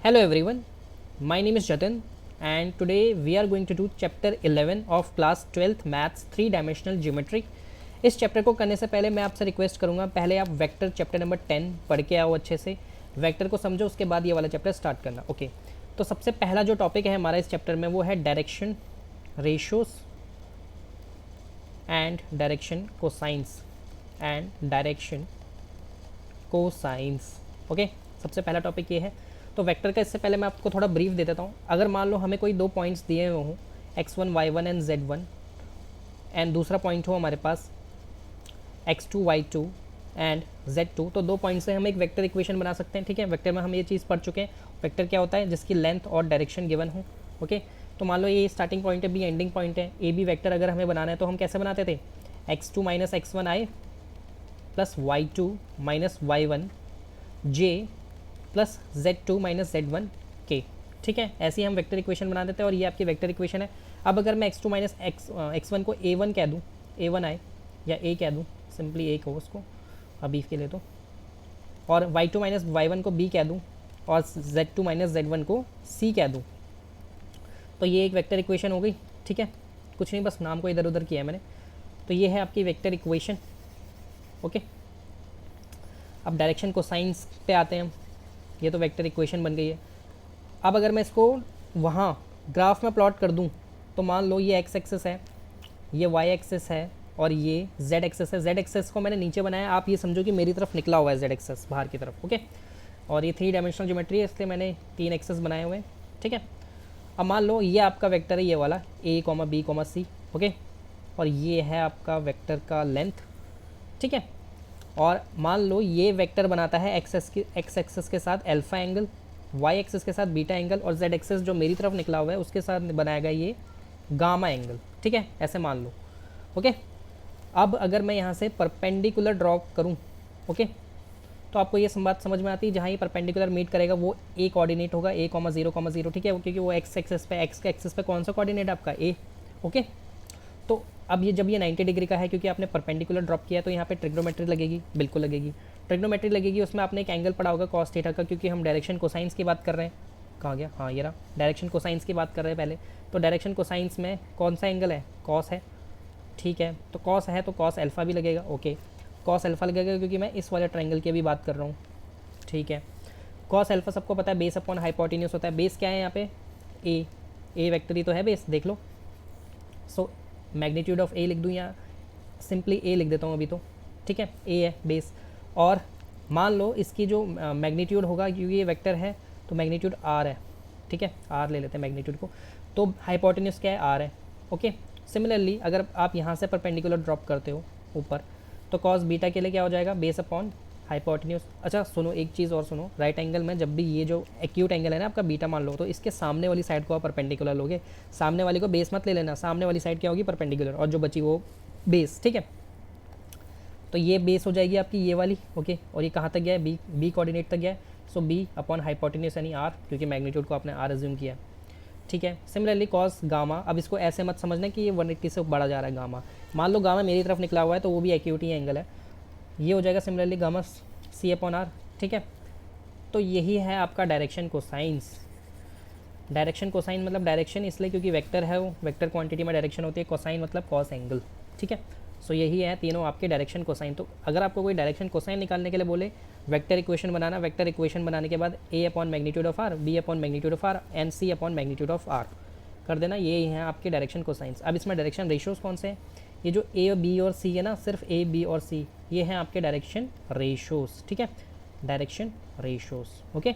Hello everyone, my name is Jatin and today we are going to do chapter 11 of class 12th maths 3 dimensional geometry. इस chapter को करने से पहले मैं आपसे रिक्वेस्ट करूंगा पहले आप वेक्टर चैप्टर नंबर 10 पढ़ के आओ, अच्छे से वेक्टर को समझो, उसके बाद ये वाला चैप्टर स्टार्ट करना। ओके, तो सबसे पहला जो टॉपिक है हमारा इस चैप्टर में वो है direction ratios and direction cosines and direction cosines. Okay, सबसे पहला टॉपिक ये है। तो वेक्टर का इससे पहले मैं आपको थोड़ा ब्रीफ दे देता हूँ। अगर मान लो हमें कोई दो पॉइंट्स दिए हुए हों x1 y1 and z1 and दूसरा पॉइंट हो हमारे पास x2 y2 एंड z2, तो दो पॉइंट से हम एक वेक्टर इक्वेशन बना सकते हैं। ठीक है, वेक्टर में हम ये चीज़ पढ़ चुके हैं। वेक्टर क्या होता है? जिसकी लेंथ और डायरेक्शन गिवन हो। ओके, तो मान लो ये स्टार्टिंग पॉइंट है, बी एंडिंग पॉइंट है। ए बी वेक्टर अगर हमें बनाना है तो हम कैसे बनाते थे? x2 minus x1 i plus y2 minus y1 j plus z2 minus z1 k। ठीक है, ऐसे ही हम वेक्टर इक्वेशन बना देते हैं और ये आपकी वेक्टर इक्वेशन है। अब अगर मैं x2 माइनस x1 को a1 कह दूँ, a1 आए या a कह दूँ, सिंपली a कहो उसको अभी के लिए तो, और y2 माइनस y1 को b कह दूँ और z2 माइनस z1 को c कह दूँ, तो ये एक वेक्टर इक्वेशन हो गई। ठीक है, कुछ नहीं, बस नाम को इधर उधर किया है मैंने। तो ये है आपकी वेक्टर इक्वेशन। ओके, अब डायरेक्शन कोसाइंस पे आते हैं हम। ये तो वेक्टर इक्वेशन बन गई है। अब अगर मैं इसको वहाँ ग्राफ में प्लॉट कर दूँ तो मान लो ये एक्स एक्सेस है, ये वाई एक्सेस है और ये जेड एक्सेस है। जेड एक्सेस को मैंने नीचे बनाया, आप ये समझो कि मेरी तरफ निकला हुआ है जेड एक्सेस बाहर की तरफ। ओके, और ये 3 डायमेंशनल ज्योमेट्री है इसलिए मैंने 3 एक्सेस बनाए हुए हैं। ठीक है, अब मान लो ये आपका वेक्टर है, ये वाला a, b, c। ओके, और ये है आपका वेक्टर का लेंथ। ठीक है, और मान लो ये वेक्टर बनाता है एक्स एक्सेस के साथ अल्फा एंगल, वाई एक्सेस के साथ बीटा एंगल, और जेड एक्सेस जो मेरी तरफ निकला हुआ है उसके साथ बनाएगा ये गामा एंगल। ठीक है, ऐसे मान लो। ओके, अब अगर मैं यहाँ से परपेंडिकुलर ड्रॉ करूँ, ओके, तो आपको ये बात समझ में आती है, जहाँ ये परपेंडिकुलर मीट करेगा वो ए कोऑर्डिनेट होगा, a, 0, 0। ठीक है, क्योंकि वो एक्स एक्सेस पे, एक्स के एक्सेस पे कौन सा कोऑर्डिनेट आपका? ए। ओके, तो अब ये जब ये 90 डिग्री का है, क्योंकि आपने परपेंडिकुलर ड्रॉप किया है, तो यहाँ पे ट्रिग्नोमेट्री लगेगी, बिल्कुल लगेगी। ट्रिग्नोमेट्री लगेगी, उसमें आपने एक एंगल पढ़ा होगा कॉस थीटा का, क्योंकि हम डायरेक्शन कोसाइंस की बात कर रहे हैं। कहाँ गया? हाँ, ये रहा, डायरेक्शन कोसाइंस की बात कर रहे हैं पहले। तो डायरेक्शन कोसाइंस में कौन सा एंगल है? कॉस है। ठीक है, तो कॉस है तो कॉस अल्फा भी लगेगा। ओके, कॉस अल्फा लगेगा क्योंकि मैं इस वाले ट्रायंगल की भी बात कर रहा हूँ। ठीक है, कॉस अल्फा सबको पता है बेस अपॉन हाइपोटेन्यूज होता है। बेस क्या है यहाँ पे? ए वेक्टर ही तो है बेस, देख लो। सो मैग्नीट्यूड ऑफ ए लिख दूँ या सिंपली ए लिख देता हूँ अभी तो। ठीक है, ए है बेस, और मान लो इसकी जो मैग्नीट्यूड होगा, क्योंकि ये वेक्टर है तो मैग्नीट्यूड आर है। ठीक है, आर ले लेते हैं मैग्नीट्यूड को, तो हाइपोटेन्यूज क्या है? आर है। ओके, सिमिलरली अगर आप यहाँ से परपेंडिकुलर ड्रॉप करते हो ऊपर, तो कॉस बीटा के लिए क्या हो जाएगा? Base upon hypotenuse. अच्छा सुनो, एक चीज़ और सुनो, राइट एंगल में जब भी ये जो एक्यूट एंगल है ना आपका बीटा मान लो, तो इसके सामने वाली साइड को आप परपेंडिकुलर लोगे। सामने वाली को बेस मत ले लेना, सामने वाली साइड क्या होगी? परपेंडिकुलर, और जो बची वो बेस। ठीक है, तो ये बेस हो जाएगी आपकी ये वाली। ओके, और ये कहाँ तक गया है? बी कोऑर्डिनेट तक गया है। सो बी अपॉन हाइपोटेन्यूज यानी आर, क्योंकि मैग्नीट्यूड को आपने आर एज्यूम किया। ठीक है, सिमिलरली कॉस गामा, अब इसको ऐसे मत समझना कि ये 180 से बढ़ा जा रहा है गामा। मान लो गामा मेरी तरफ निकला हुआ है तो वो भी एक्यूट ही एंगल है, ये हो जाएगा similarly gamma C upon R. ठीक है, तो यही है आपका डायरेक्शन कोसाइंस। डायरेक्शन कोसाइन मतलब डायरेक्शन इसलिए क्योंकि वेक्टर है, वो वेक्टर क्वांटिटी में डायरेक्शन होती है। कोसाइन मतलब कॉस एंगल। ठीक है, सो यही है तीनों आपके डायरेक्शन कोसाइन। तो अगर आपको कोई डायरेक्शन कोसाइन निकालने के लिए बोले वेक्टर इक्वेशन बनाना, वेक्टर इक्वेशन बनाने के बाद A upon magnitude of R, B upon magnitude of R and C upon magnitude of R कर देना, ये ही हैं आपके डायरेक्शन कोसाइंस। अब इसमें डायरेक्शन रेशियोज कौन से हैं? ये जो ए और बी और सी है ना, सिर्फ ए बी और सी, ये हैं आपके डायरेक्शन रेशियोज। ठीक है, डायरेक्शन रेशियोज। ओके,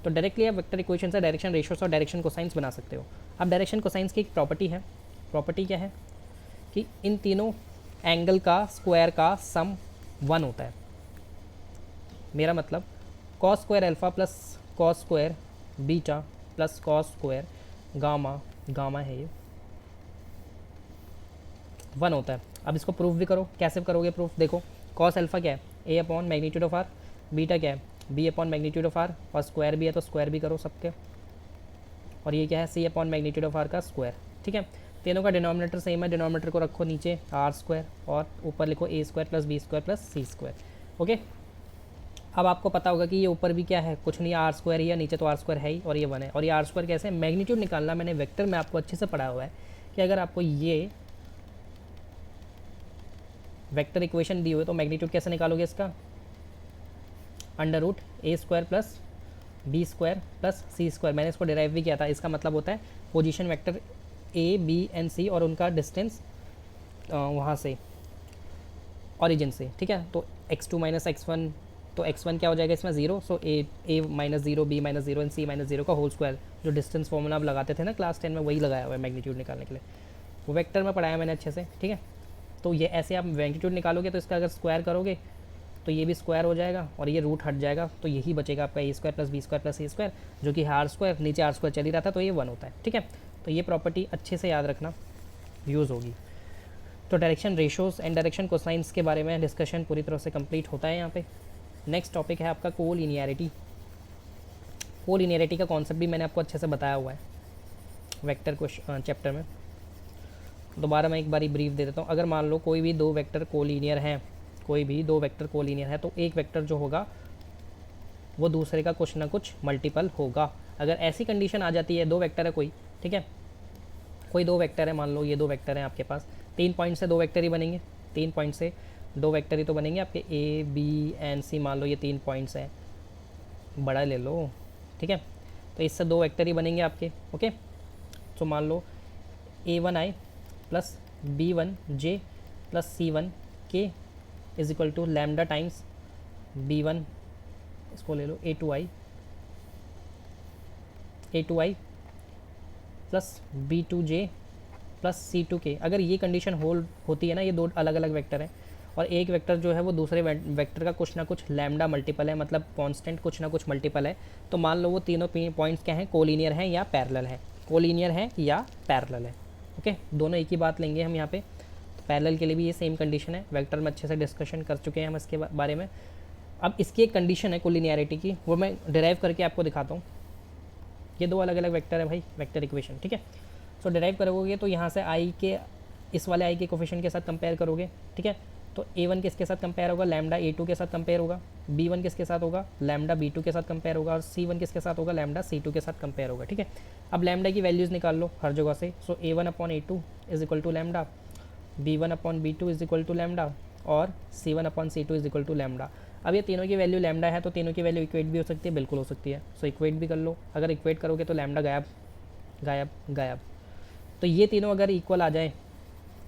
तो डायरेक्टली आप वेक्टर इक्वेशन से डायरेक्शन रेशियोज और डायरेक्शन कोसाइंस बना सकते हो। अब डायरेक्शन कोसाइंस की एक प्रॉपर्टी है। प्रॉपर्टी क्या है? कि इन तीनों एंगल का स्क्वायर का सम 1 होता है। मेरा मतलब cos square alpha plus cos square beta plus cos square gamma, gamma है ये, 1 होता है। अब इसको प्रूफ भी करो। कैसे करोगे प्रूफ? देखो, कॉस अल्फा क्या है? A upon magnitude of R, beta क्या है? B upon magnitude of R, और स्क्वायर भी है तो स्क्वायर भी करो सबके, और ये क्या है? सी अपॉन मैग्नीट्यूड ऑफ आर का स्क्वायर। ठीक है, तीनों का डिनोमिनेटर सेम है, डिनोमिनेटर को रखो नीचे आर स्क्वायर और ऊपर लिखो A square plus B square plus C square. Okay, अब आपको पता होगा कि ये ऊपर भी क्या है, कुछ नहीं, आर स्क्वायर ही है, नीचे तो आर स्क्वायर है ही, और ये 1 है। और ये आर स्क्वायर कैसे मैग्नीट्यूड निकालना, मैंने वेक्टर में आपको अच्छे से पढ़ा हुआ है कि अगर आपको ये वेक्टर इक्वेशन दी हुई है तो मैग्नीट्यूड कैसे निकालोगे इसका, under root A square plus B square plus C square. मैंने इसको डिराइव भी किया था। इसका मतलब होता है position vector A B and C और उनका डिस्टेंस वहाँ से ऑरिजिन से, ठीक है। तो x2 माइनस x1, तो x1 क्या हो जाएगा इसमें 0, so A minus 0, B minus 0 and C minus 0 का होल स्क्वायर। जो डिस्टेंस फॉर्मूला आप लगाते थे ना क्लास 10 में, वही लगाया हुआ है मैग्नीट्यूड निकालने के लिए। वो वेक्टर में पढ़ाया मैंने अच्छे से, ठीक है। तो ये ऐसे आप मैग्नीट्यूड निकालोगे तो इसका अगर स्क्वायर करोगे तो ये भी स्क्वायर हो जाएगा और ये रूट हट जाएगा, तो यही बचेगा आपका A square plus B square plus C square, जो कि आर स्क्वायर, नीचे आर स्क्वायर चल ही रहा था तो ये 1 होता है, ठीक है। तो ये प्रॉपर्टी अच्छे से याद रखना, यूज़ होगी। तो direction ratios and direction cosines के बारे में डिस्कशन पूरी तरह से कंप्लीट होता है यहाँ पे। नेक्स्ट टॉपिक है आपका कोलिनियरिटी। कोलिनियरिटी का कॉन्सेप्ट भी मैंने आपको अच्छे से बताया हुआ है वेक्टर चैप्टर में। दोबारा मैं एक बारी ब्रीफ दे देता हूँ। अगर मान लो कोई भी दो वेक्टर कोलिनियर हैं, कोई भी दो वेक्टर कोलिनियर है, तो एक वेक्टर जो होगा वो दूसरे का कुछ ना कुछ मल्टीपल होगा। अगर ऐसी कंडीशन आ जाती है, दो वेक्टर है कोई, ठीक है, कोई दो वेक्टर है, मान लो ये दो वेक्टर हैं आपके पास, 3 पॉइंट से दो वेक्टर ही बनेंगे, 3 पॉइंट से दो वेक्टर ही तो बनेंगे आपके, ए बी एंड सी, मान लो ये 3 पॉइंट्स हैं, बड़ा ले लो, ठीक है। तो इससे दो वेक्टर ही बनेंगे आपके, ओके। तो मान लो a1i plus b1j plus c1k is equal to lambda times b1, इसको ले लो a2i plus b2j plus c2k। अगर ये कंडीशन होल्ड होती है ना, ये दो अलग अलग वेक्टर हैं और एक वेक्टर जो है वो दूसरे वेक्टर का कुछ ना कुछ लैम्डा मल्टीपल है, मतलब कांस्टेंट कुछ ना कुछ मल्टीपल है, तो मान लो वो तीनों पॉइंट्स क्या हैं, कोलिनियर हैं या पैरेलल हैं, कोलिनियर हैं या पैरेलल है, ओके। दोनों एक ही बात लेंगे हम यहाँ पे। तो पैरेलल के लिए भी ये सेम कंडीशन है, वेक्टर में अच्छे से डिस्कशन कर चुके हैं हम इसके बारे में। अब इसकी एक कंडीशन है कोलिनियरिटी की, वो मैं डिराइव करके आपको दिखाता हूँ। ये दो अलग अलग वेक्टर है भाई, वेक्टर इक्वेशन, ठीक है। सो डिराइव करोगे तो यहाँ से आई के, इस वाले आई के कोफिशिएंट के साथ कंपेयर करोगे, ठीक है। तो a1 किसके साथ कंपेयर होगा, लैम्डा a2 के साथ कंपेयर होगा, b1 किसके साथ होगा, लैम्डा b2 के साथ कंपेयर होगा, और c1 किसके साथ होगा, लैम्डा c2 के साथ कंपेयर होगा, ठीक है। अब लैम्डा की वैल्यूज़ निकाल लो हर जगह से। So a1 upon a2 is equal to lambda, b1 upon b2 is equal to lambda, और c1 upon c2 is equal to lambda. अब ये तीनों की वैल्यू लैम्डा है तो तीनों की वैल्यू इक्वेट भी हो सकती है, बिल्कुल हो सकती है। सो इक्वेट भी कर लो, अगर इक्वेट करोगे तो लैम्डा गायब गायब गायब। तो ये तीनों अगर इक्वल आ जाए,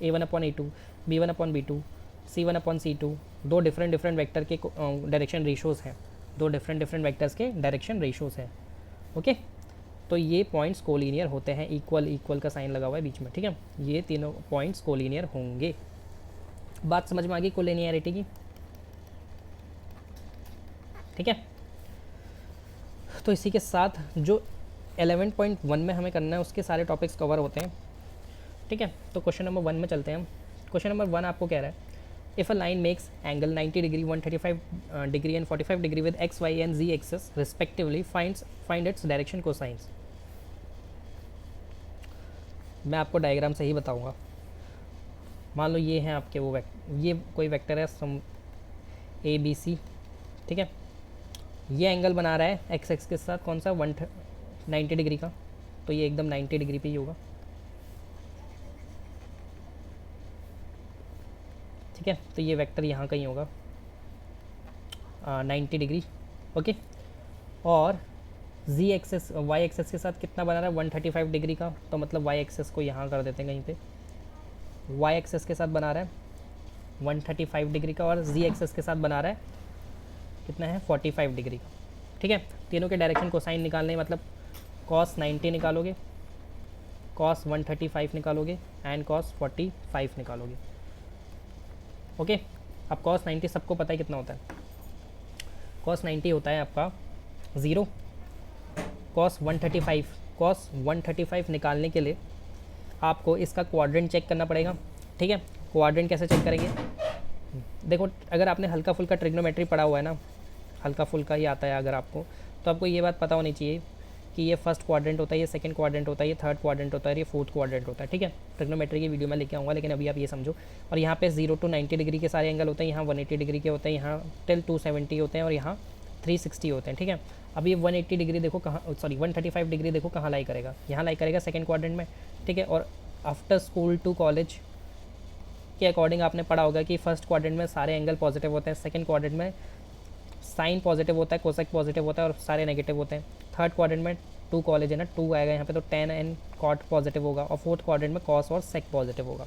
a1 upon a2, b1 upon b2, c1 upon c2, दो डिफरेंट वेक्टर के डायरेक्शन रेशोज़ हैं, दो डिफरेंट वेक्टर्स के डायरेक्शन रेशोज़ हैं, ओके। तो ये पॉइंट्स कोलिनियर होते हैं, इक्वल का साइन लगा हुआ है बीच में, ठीक है। ये तीनों पॉइंट्स कोलिनियर होंगे। बात समझ में आ गई कोलिनियरिटी की, ठीक है। तो इसी के साथ जो 11.1 में हमें करना है उसके सारे टॉपिक्स कवर होते हैं, ठीक है। तो क्वेश्चन नंबर 1 में चलते हैं हम। क्वेश्चन नंबर 1 आपको कह रहा है, if a line makes angle 90 degree, 135 degree and 45 degree with x y and z axes respectively, find its direction cosines. मैं आपको डायग्राम से ही बताऊंगा। मान लो ये हैं आपके वो ये कोई वेक्टर है सम ए बी सी, ठीक है। ये एंगल बना रहा है एक्स एक्स के साथ, कौन सा, 190 डिग्री का, तो ये एकदम 90 डिग्री पे ही होगा, ठीक है। तो ये वेक्टर यहाँ कहीं होगा 90 डिग्री, ओके। और जी एक्सेस, वाई एक्सेस के साथ कितना बना रहा है, 135 डिग्री का, तो मतलब वाई एक्सेस को यहाँ कर देते हैं कहीं पे। वाई एक्सेस के साथ बना रहा है 135 डिग्री का, और जी एक्सेस के साथ बना रहा है कितना है, 45 डिग्री का, ठीक है। तीनों के डायरेक्शन को साइन निकालने, मतलब cos 90 निकालोगे, cos 135 निकालोगे एंड cos 45 निकालोगे, ओके। अब cos 90 सबको पता है कितना होता है, cos 90 होता है आपका 0। cos 135 निकालने के लिए आपको इसका क्वाड्रेंट चेक करना पड़ेगा, ठीक है। क्वाड्रेंट कैसे चेक करेंगे, देखो अगर आपने हल्का फुल्का ट्रिग्नोमेट्री पढ़ा हुआ है ना, हल्का फुल्का ही आता है अगर आपको, तो आपको ये बात पता होनी चाहिए कि ये फर्स्ट क्वाड्रेंट होता है, ये सेकंड क्वाड्रेंट होता है, ये थर्ड क्वाड्रेंट होता है, ये फोर्थ क्वाड्रेंट होता है, ठीक है। ट्रिग्नोमेट्री की वीडियो में लेके आऊँगा, लेकिन अभी आप ये समझो। और यहाँ पे 0 to 90 डिग्री के सारे एंगल होते हैं, यहाँ 180 डिग्री के होते हैं, यहाँ टिल 270 होते हैं, और यहाँ 360 होते हैं, ठीक है। अब ये 180 डिग्री देखो कहाँ, सॉरी 135 डिग्री देखो कहाँ लाई करेगा, यहाँ लाई करेगा सेकंड क्वाड्रेंट में, ठीक है। और आफ्टर स्कूल टू कॉलेज के अकॉर्डिंग आपने पढ़ा होगा कि फर्स्ट क्वाड्रेंट में सारे एंगल पॉजिटिव होते हैं, सेकंड क्वाड्रेंट में साइन पॉजिटिव होता है, कोसेक पॉजिटिव होता है और सारे नेगेटिव होते हैं। थर्ड क्वाड्रेंट में टू कॉलेज है ना, टू आएगा यहाँ पे तो टेन एंड कॉट पॉजिटिव होगा, और फोर्थ क्वाड्रेंट में कॉस और सेक पॉजिटिव होगा,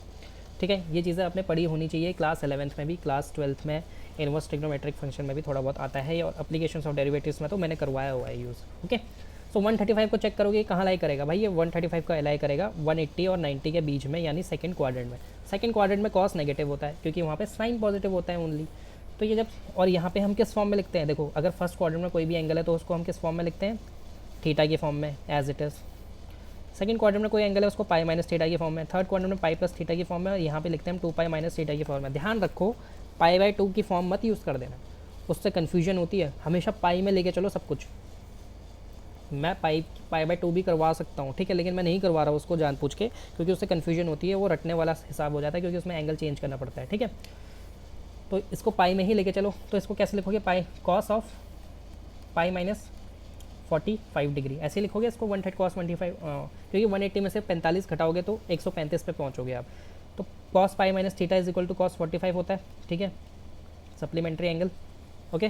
ठीक है। ये चीज़ें आपने पढ़ी होनी चाहिए क्लास 11th में भी, क्लास 12th में इनवर्स ट्रिग्नोमेट्रिक फंक्शन में भी थोड़ा बहुत आता है, और एप्लीकेशंस ऑफ डेरिवेटिव्स में तो मैंने करवाया हुआ है यूज़, ओके। सो 135 को चेक करोगे कहाँ लाई करेगा भाई, ये 135 का लाई करेगा 180 और 90 के बीच में, यानी सेकंड क्वाड्रेंट में। सेकंड क्वाड्रेंट में कॉस नेगेटिव होता है क्योंकि वहाँ पे साइन पॉजिटिव होता है ओनली। तो ये जब, और यहाँ पे हम किस फॉर्म में लिखते हैं, देखो अगर फर्स्ट क्वाड्रेंट में कोई भी एंगल है तो उसको हम किस फॉर्म में लिखते हैं, थीटा के फॉर्म में as it is. Second quadrant में कोई एंगल है उसको पाई माइनस थीटा की फॉर्म में, थर्ड क्वाड्रेंट में पाई प्लस थीटा की फॉर्म में, और यहाँ पे लिखते हैं हम 2 पाई माइनस थीटा की फॉर्म में। ध्यान रखो पाई बाई 2 की फॉर्म मत यूज़ कर देना, उससे कन्फ्यूजन होती है। हमेशा पाई में लेके चलो सब कुछ। मैं पाई बाई 2 भी करवा सकता हूँ, ठीक है, लेकिन मैं नहीं करवा रहा हूँ उसको जान पूछ के, क्योंकि उससे कन्फ्यूजन होती है, वो रटने वाला हिसाब हो जाता है, क्योंकि उसमें एंगल चेंज करना पड़ता है, ठीक है। तो इसको पाई में ही लेके चलो, तो इसको कैसे लिखोगे, pi cos of pi minus 45 degree, ऐसे लिखोगे इसको, 1/3 कॉस 25, क्योंकि 180 में से 45 घटाओगे तो 135 पे पहुँचोगे आप। तो cos pi minus theta is equal to cos 45 होता है, ठीक है, सप्लीमेंट्री एंगल, ओके।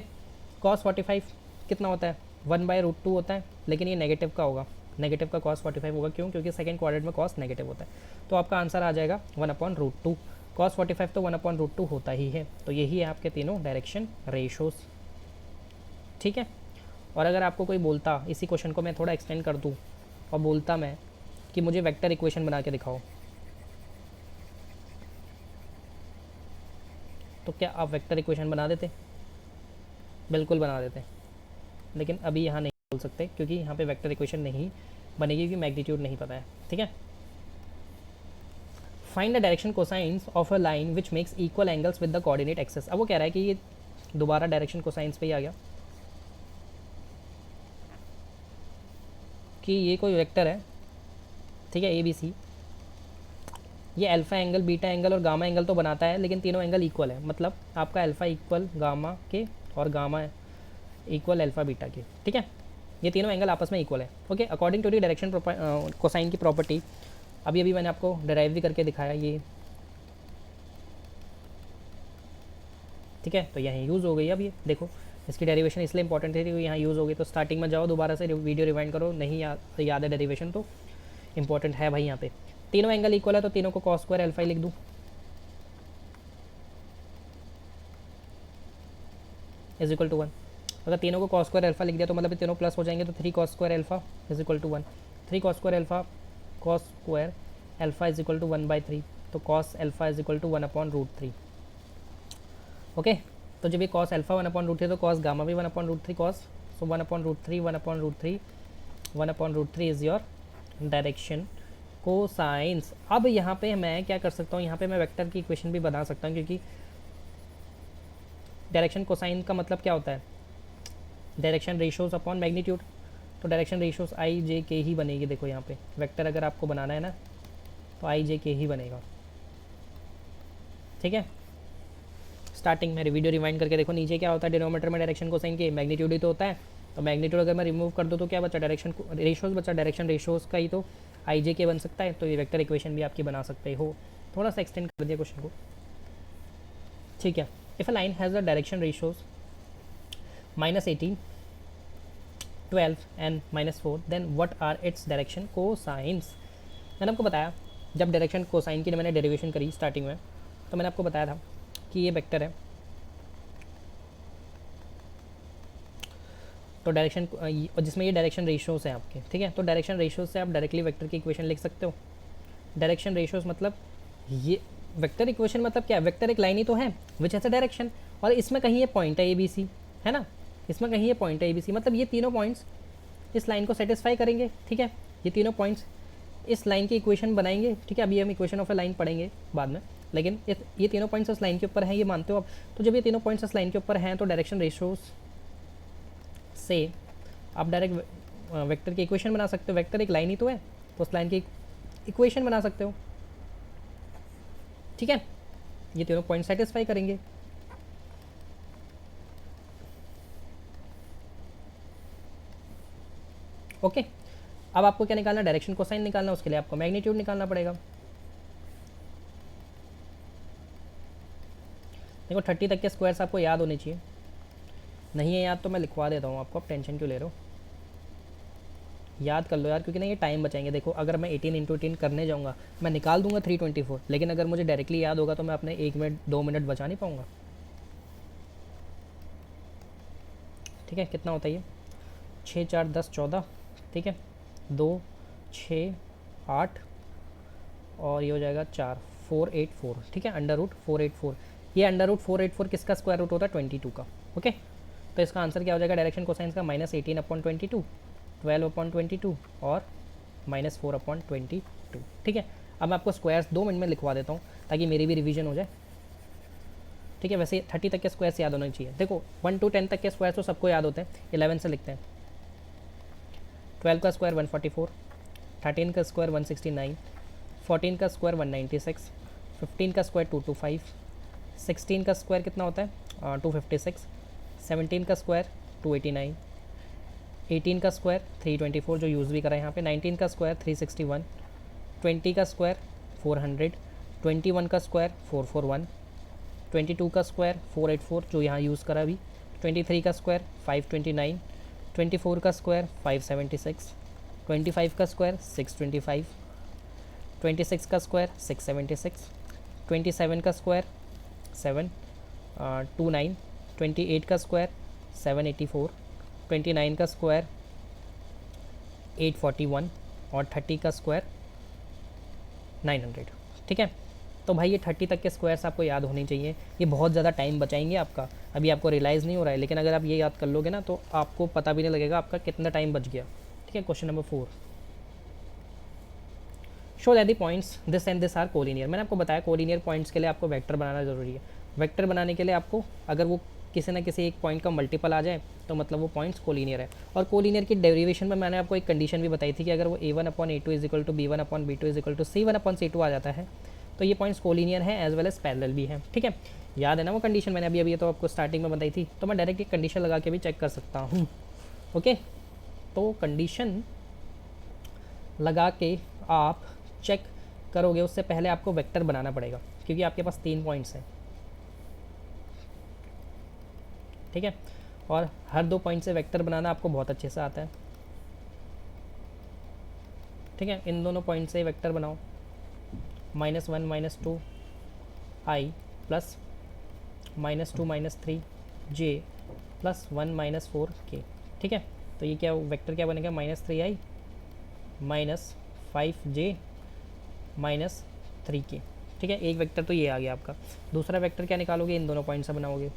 कॉस 45 कितना होता है, 1/√2 होता है, लेकिन ये नेगेटिव का होगा, नेगेटिव का कॉस 45 होगा, क्यों, क्योंकि सेकंड क्वाड्रेंट में कॉस नेगेटिव होता है। तो आपका आंसर आ जाएगा 1/√2। कॉस 45 तो 1/√2 होता ही है। तो यही है आपके तीनों डायरेक्शन रेशोस, ठीक है। और अगर आपको कोई बोलता, इसी क्वेश्चन को मैं थोड़ा एक्सटेंड कर दूँ और बोलता मैं कि मुझे वेक्टर इक्वेशन बना के दिखाओ, तो क्या आप वेक्टर इक्वेशन बना देते, बिल्कुल बना देते, लेकिन अभी यहाँ नहीं बोल सकते क्योंकि यहाँ पे वेक्टर इक्वेशन नहीं बनेगी, क्योंकि मैग्नीट्यूड नहीं पता है, ठीक है। Find the direction cosines of a line which makes equal angles with the coordinate axes. अब वो कह रहा है कि ये दोबारा डायरेक्शन कोसाइंस पे ही आ गया कि ये कोई वेक्टर है, ठीक है, ABC, ये अल्फ़ा एंगल, बीटा एंगल और गामा एंगल तो बनाता है, लेकिन तीनों एंगल इक्वल है, मतलब आपका अल्फ़ा इक्वल गामा के और गामा इक्वल अल्फ़ा बीटा के, ठीक है, ये तीनों एंगल आपस में इक्वल है, okay. According to the direction cosine की प्रॉपर्टी, अभी मैंने आपको डिराइव भी करके दिखाया ये, ठीक है। तो यहाँ यूज़ हो गई, अब ये देखो इसकी डेरिवेशन इसलिए इंपॉर्टेंट थी क्योंकि यहाँ यूज़ हो गई। तो स्टार्टिंग में जाओ, दोबारा से वीडियो रिवाइंड करो, नहीं याद है डेरिवेशन तो इंपॉर्टेंट है भाई। यहाँ पे तीनों एंगल इक्वल है तो तीनों को कॉस स्क्वायर अल्फा ही लिख दूँ, इज इक्वल टू 1। अगर तीनों को कॉस स्क्वायर अल्फा लिख दिया तो मतलब तीनों प्लस हो जाएंगे, तो 3 cos square alpha is equal to 1। 3 cos square alpha is equal to 1/3, तो cos alpha is equal to 1/√3, okay. तो जब ये कॉस अल्फा 1/√3 तो कॉस गामा भी 1/√3 cos, so 1/√3 1/√3 1/√3 is your direction cosines. अब यहाँ पे मैं क्या कर सकता हूँ, यहाँ पे मैं वेक्टर की इक्वेशन भी बना सकता हूँ, क्योंकि डायरेक्शन कोसाइन का मतलब क्या होता है, डायरेक्शन रेशोज अपॉन मैग्नीट्यूड। तो डायरेक्शन रेशोज आई जे के ही बनेगी। देखो यहाँ पे वेक्टर अगर आपको बनाना है ना तो आई जे के ही बनेगा, ठीक है। स्टार्टिंग में वीडियो रिवाइंड करके देखो, नीचे क्या होता है डिनोमीटर में डायरेक्शन कोसाइन के, मैग्नीट्यूड ही तो होता है। तो मैग्नीट्यूड अगर मैं रिमूव कर दूँ तो क्या बचा, डायरेक्शन रेशोज बचा, डायरेक्शन रेशोज का ही तो आई जे के बन सकता है। तो ये वेक्टर इक्वेशन भी आपकी बना सकते हो। थोड़ा सा एक्सटेंड कर दिया क्वेश्चन को, ठीक है। If a line has the direction ratios -18, 12 and -4, then what are its direction cosines. मैंने आपको बताया, जब डायरेक्शन कोसाइन की मैंने डेरिवेशन करी स्टार्टिंग में, तो मैंने आपको बताया था कि ये वेक्टर है, तो डायरेक्शन जिसमें ये डायरेक्शन रेशोज हैं आपके, ठीक है। तो डायरेक्शन रेशोज से आप डायरेक्टली वेक्टर की इक्वेशन लिख सकते हो। डायरेक्शन रेशोज मतलब ये वेक्टर इक्वेशन मतलब क्या है, वेक्टर एक लाइन ही तो है विच हैज़ अ डायरेक्शन, और इसमें कहीं ये पॉइंट है ABC, है ना, इसमें कहीं ये पॉइंट है ABC, मतलब ये तीनों पॉइंट्स इस लाइन को सेटिस्फाई करेंगे, ठीक है। ये तीनों पॉइंट्स इस लाइन की इक्वेशन बनाएंगे, ठीक है। अभी हम इक्वेशन ऑफ ए लाइन पढ़ेंगे बाद में, लेकिन ये तीनों पॉइंट्स इस लाइन के ऊपर हैं, ये मानते हो आप। तो जब ये तीनों पॉइंट्स इस लाइन के ऊपर हैं तो डायरेक्शन रेशोज से आप डायरेक्ट वेक्टर की इक्वेशन बना सकते हो। वेक्टर एक लाइन ही तो है, तो उस लाइन की इक्वेशन बना सकते हो, ठीक है। ये तीनों पॉइंट सेटिस्फाई करेंगे। ओके, अब आपको क्या निकालना, डायरेक्शन कोसाइन निकालना, उसके लिए आपको मैग्नीट्यूड निकालना पड़ेगा। देखो 30 तक के स्क्वायर्स आपको याद होने चाहिए, नहीं है याद तो मैं लिखवा देता हूँ आपको, आप टेंशन क्यों ले रहे हो, याद कर लो यार, क्योंकि ना ये टाइम बचाएंगे। देखो अगर मैं 18 इंटू 18 करने जाऊँगा मैं निकाल दूंगा 324, लेकिन अगर मुझे डायरेक्टली याद होगा तो मैं अपने 1 मिनट 2 मिनट बचा नहीं पाऊँगा। ठीक है, कितना होता है ये, 6 4 10 14, ठीक है, 2 6 8 और ये हो जाएगा 4 484, ठीक है, अंडर रूट 484। ये अंडर रूट 484 किसका स्क्वायर रूट होता है, 22 का। ओके, तो इसका आंसर क्या हो जाएगा डायरेक्शन कोसाइंस का, -18/22, 12/22 और -4/22। ठीक है, अब मैं आपको स्क्वायर्स 2 मिनट में लिखवा देता हूँ ताकि मेरी भी रिवीजन हो जाए। ठीक है, वैसे 30 तक के स्क्वायर्स याद होने चाहिए। देखो 1 to 10 तक के स्क्वायर्स तो सबको याद होते हैं, 11 से लिखते हैं। 12 का स्क्वायर 144, 13 का स्क्वायर 169, 14 का स्क्वायर 196, 15 का स्क्वायर 225, 16 का स्क्वायर कितना होता है 256, 17 का स्क्वायर 289, 18 का स्क्वायर 324 जो यूज़ भी करा है यहाँ पे, 19 का स्क्वायर 361, 20 का स्क्वायर 400, 21 का स्क्वायर 441, 22 का स्क्वायर 484 जो यहाँ यूज़ करा अभी, 23 का स्क्वायर 529, 24 का स्क्वायर 576, 25 का स्क्वायर 625, 26 का स्क्वायर 676, 27 का स्क्वायर 729, 28 का स्क्वायर 784, 29 का स्क्वायर 841 और 30 का स्क्वायर 900। ठीक है, तो भाई ये 30 तक के स्क्वायर्स आपको याद होने चाहिए, ये बहुत ज़्यादा टाइम बचाएंगे आपका। अभी आपको रियलाइज़ नहीं हो रहा है, लेकिन अगर आप ये याद कर लोगे ना तो आपको पता भी नहीं लगेगा आपका कितना टाइम बच गया। ठीक है, question number 4, show that the points this and this are collinear. मैंने आपको बताया कोलिनियर पॉइंट्स के लिए आपको वेक्टर बनाना ज़रूरी है। वेक्टर बनाने के लिए आपको अगर वो किसी ना किसी एक पॉइंट का मल्टीपल आ जाए तो मतलब वो पॉइंट्स कोलिनियर है। और कोलिनियर की डेरिवेशन में मैंने आपको एक कंडीशन भी बताई थी कि अगर वो a1/a2 is equal to b1/b2 is equal to c1/c2 आ जाता है तो ये पॉइंट्स कोलिनियर हैं एज वेल एज पैरेलल भी हैं। ठीक है, याद है ना वो कंडीशन, मैंने अभी तो आपको स्टार्टिंग में बताई थी, तो मैं डायरेक्ट एक कंडीशन लगा के भी चेक कर सकता हूँ। ओके, तो कंडीशन लगा के आप चेक करोगे उससे पहले आपको वेक्टर बनाना पड़ेगा क्योंकि आपके पास 3 पॉइंट्स हैं। ठीक है, और हर 2 पॉइंट से वेक्टर बनाना आपको बहुत अच्छे से आता है। ठीक है, इन दोनों पॉइंट से वेक्टर बनाओ, -1 -2 i plus -2 -3 j plus 1 -4 k। ठीक है, तो ये क्या वेक्टर क्या बनेगा, -3i -5j -3k। ठीक है, एक वेक्टर तो ये आ गया आपका। दूसरा वेक्टर क्या निकालोगे, इन दोनों पॉइंट से बनाओगे,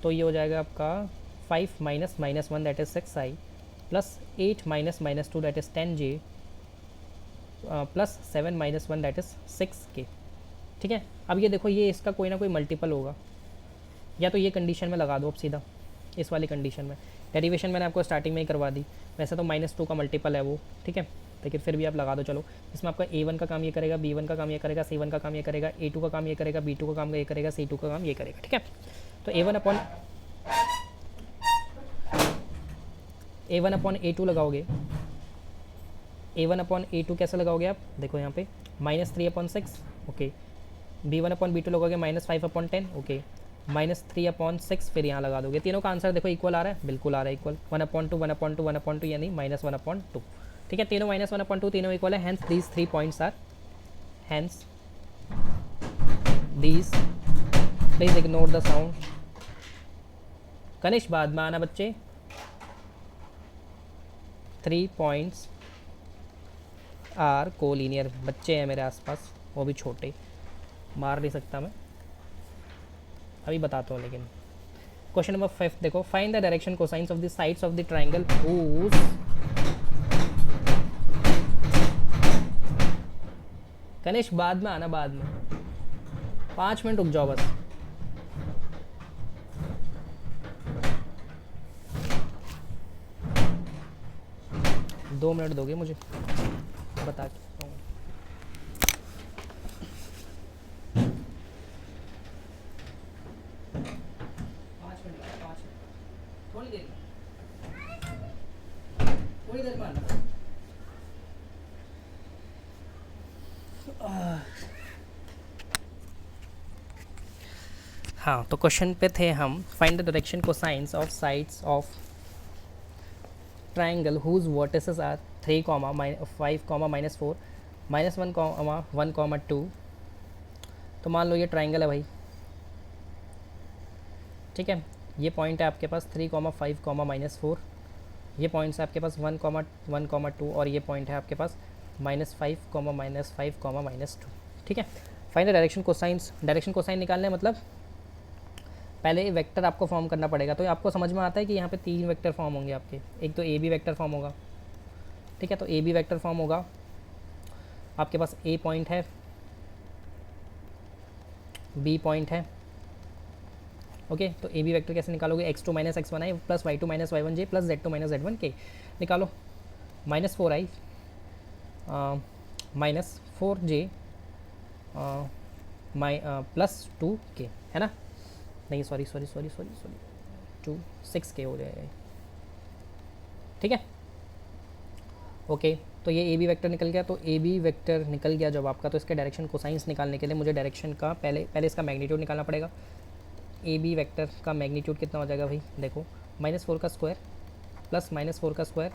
तो ये हो जाएगा आपका 5 -1 that is 6i plus 8 -2 that is 10j plus 7 -1 that is 6k। ठीक है, अब ये देखो ये इसका कोई ना कोई मल्टीपल होगा, या तो ये कंडीशन में लगा दो अब सीधा इस वाली कंडीशन में। डेरिवेशन मैंने आपको स्टार्टिंग में ही करवा दी, वैसे तो -2 का मल्टीपल है वो। ठीक है, लेकिन फिर भी आप लगा दो। चलो, इसमें आपका a1 का काम ये करेगा, b1 का काम ये करेगा, c1 का काम ये करेगा, a2 का काम ये करेगा, b2 का काम ये करेगा, c2 का काम ये करेगा। ठीक है, तो a1/a2 लगाओगे, a1/a2 कैसे लगाओगे आप, देखो यहाँ पे -3/6, ओके, b1/b2 लगाओगे -5/10, ओके, -3/6 फिर यहाँ लगा दोगे। तीनों का आंसर देखो इक्वल आ रहा है, बिल्कुल आ रहा है इक्वल, 1/2 1/2 1/2 यानी -1/2। ठीक है, तीनों -1/2 तीनों इक्वल है, hence these 3 points are, hence these, please ignore the sound. Kanishk बाद में आना बच्चे। 3 पॉइंट्स आर कोलिनियर। बच्चे हैं मेरे आसपास, वो भी छोटे, मार नहीं सकता मैं, अभी बताता हूँ। लेकिन क्वेश्चन नंबर 5 देखो, find the direction cosines of the sides of the triangle whose Kanishk बाद में आना, बाद में 5 मिनट रुक जाओ बस। दो मिनट दोगे मुझे, बता के बताऊँ। थोड़ी देर थोड़ी देर में हाँ, तो क्वेश्चन पे थे हम, find the direction cosines of sides of triangle whose vertices are 3, 5, -4, -1, 1, 2। तो मान लो ये ट्राइंगल है भाई, ठीक है। ये पॉइंट है आपके पास 3, 5, -4। ये पॉइंट्स है आपके पास 1, 1, 2, और ये पॉइंट है आपके पास -5, -2। ठीक है। Find the direction cosines. Direction cosine निकालने मतलब पहले वेक्टर आपको फॉर्म करना पड़ेगा। तो आपको समझ में आता है कि यहाँ पे 3 वेक्टर फॉर्म होंगे आपके। एक तो ए बी वेक्टर फॉर्म होगा, ठीक है। तो ए बी वेक्टर फॉर्म होगा, आपके पास ए पॉइंट है, बी पॉइंट है, ओके। तो ए बी वेक्टर कैसे निकालोगे, x2 - x1i plus y2 - y1j plus z2 - z1k। निकालो, -4i -4j प्लस 2k, है ना। नहीं, सॉरी 6k हो जाएगा, ठीक है, ओके। तो ये ए बी वेक्टर निकल गया। तो ए बी वेक्टर निकल गया जब आपका, तो इसके डायरेक्शन कोसाइंस निकालने के लिए मुझे डायरेक्शन का पहले इसका मैग्नीट्यूड निकालना पड़ेगा। ए बी वेक्टर का मैग्नीट्यूड कितना हो जाएगा भाई, देखो, -4 का स्क्वायर प्लस -4 का स्क्वायर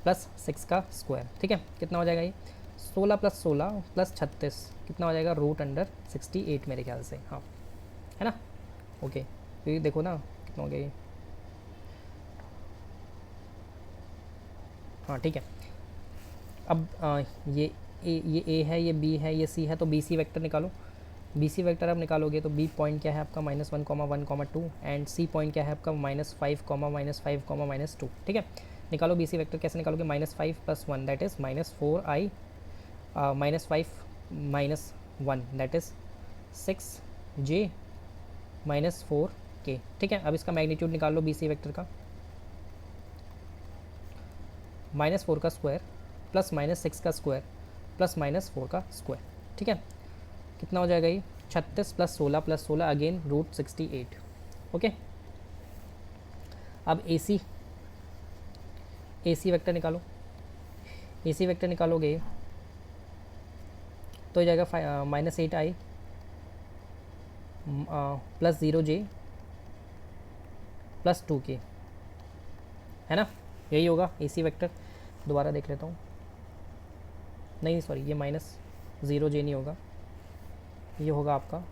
प्लस 6 का स्क्वायर, ठीक है। कितना हो जाएगा ये, 16 + 16 + 36, कितना हो जाएगा, √68 मेरे ख्याल से, हाँ, है ना, ओके। तो ये देखो ना कितना हो गया ये, हाँ, ठीक है। अब ये ए है, ये बी है, ये सी है, तो बी सी वेक्टर निकालो। बी सी वेक्टर आप निकालोगे तो बी पॉइंट क्या है आपका, -1, 1, 2, एंड सी पॉइंट क्या है आपका, -5, -2, ठीक है। निकालो बी सी वेक्टर, कैसे निकालोगे, -5 + 1 that is -4i, -5 - 1 that is 6j -4k, ठीक है। अब इसका मैग्नीट्यूड निकाल लो बी सी वेक्टर का, -4 का स्क्वायर प्लस -6 का स्क्वायर प्लस -4 का स्क्वायर, ठीक है। कितना हो जाएगा ये, 36 + 16 + 16 अगेन √68, ओके। अब ए सी वेक्टर निकालो। ए सी वेक्टर निकालोगे तो हो जाएगा -8i plus 0j plus 2k, है ना, यही होगा ए सी वेक्टर। दोबारा देख लेता हूँ, नहीं सॉरी, ये -0j नहीं होगा, ये होगा आपका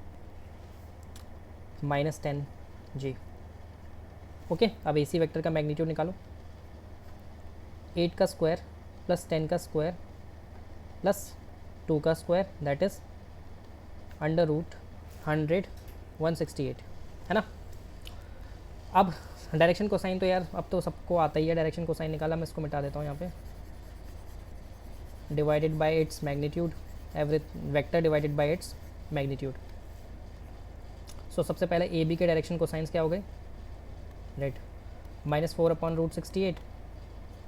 -10j, ओके। अब ए सी वेक्टर का मैग्नीट्यूड निकालो, 8 का स्क्वायर प्लस 10 का स्क्वायर प्लस 2 का स्क्वायर दैट इज़ √100, 168, है ना। अब डायरेक्शन कोसाइन तो यार अब तो सबको आता ही है, डायरेक्शन कोसाइन निकाला। मैं इसको मिटा देता हूँ यहाँ पे, divided by its magnitude, every vector divided by its magnitude. So सबसे पहले ए बी के डायरेक्शन कोसाइंस क्या हो गए, राइट, -4/√68,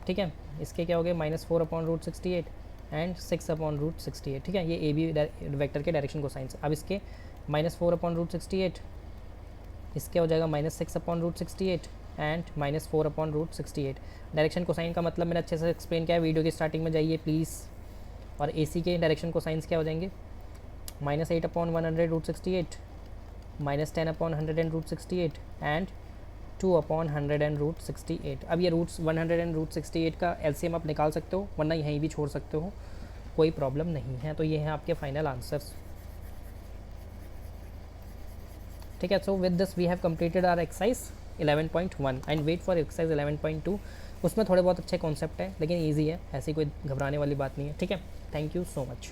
ठीक है। इसके क्या हो गए, -4/√68 एंड 6/√68, ठीक है। ये ए बी वेक्टर के डायरेक्शन कोसाइंस। अब इसके -4/√68, इसके हो जाएगा -6/√68 एंड -4/√68। डायरेक्शन कोसाइन का मतलब मैंने अच्छे से एक्सप्लेन किया है, वीडियो की स्टार्टिंग में जाइए प्लीज़। और ए सी के डायरेक्शन कोसाइंस क्या हो जाएंगे, -8/100√68 -10/100√68 एंड 2/100√68। अब ये रूट्स 100√68 का एलसीएम आप निकाल सकते हो, वरना यहीं भी छोड़ सकते हो, कोई प्रॉब्लम नहीं है। तो ये हैं आपके फाइनल आंसर्स, ठीक है। So with this we have completed our exercise 11.1 and wait for exercise 11.2। उसमें थोड़े बहुत अच्छे कॉन्सेप्ट है, लेकिन ईजी है, ऐसी कोई घबराने वाली बात नहीं है, ठीक है। Thank you so much.